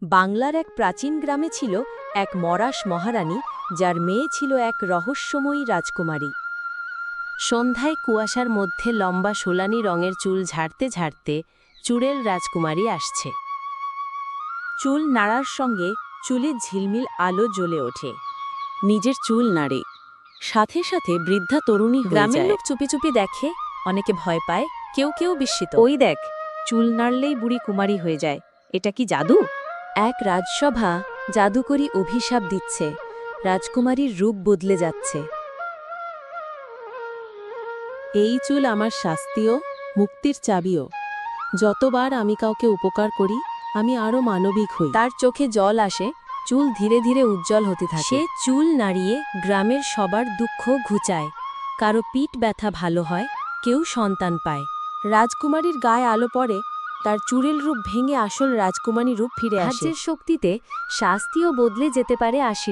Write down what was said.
বাংলার এক প্রাচীন গ্রামে ছিল এক মরাশ মহারানী, যার মেয়ে ছিল এক রহস্যময়ী রাজকুমারী। সন্ধ্যায় কুয়াশার মধ্যে লম্বা সোলানি রঙের চুল ঝাড়তে ঝাড়তে চুড়েল রাজকুমারী আসছে। চুল নাড়ার সঙ্গে চুলে ঝিলমিল আলো জ্বলে ওঠে। নিজের চুল নাড়ে, সাথে সাথে বৃদ্ধা তরুণী হয়ে যায়। গ্রামের লোক চুপি চুপি দেখে, অনেকে ভয় পায়, কেউ কেউ বিস্মিত। ওই দেখ, চুল নাড়লেই বুড়ি কুমারী হয়ে যায়, এটা কি জাদু? এক রাজসভা জাদুকরী অভিশাপ দিচ্ছে, রাজকুমারীর রূপ বদলে যাচ্ছে। এই চুল আমার শাস্তিও, মুক্তির চাবিও। যতবার আমি কাউকে উপকার করি, আমি আরও মানবিক হই। তার চোখে জল আসে, চুল ধীরে ধীরে উজ্জ্বল হতে থাকে। সে চুল নাড়িয়ে গ্রামের সবার দুঃখ ঘুচায়। কারো পিঠ ব্যথা ভালো হয়, কেউ সন্তান পায়। রাজকুমারীর গায়ে আলো পড়ে, তার চুড়েল রূপ ভেঙে আসল রাজকুমারী রূপ ফিরে আসে। সাহায্যের শক্তিতে শাস্তিও বদলে যেতে পারে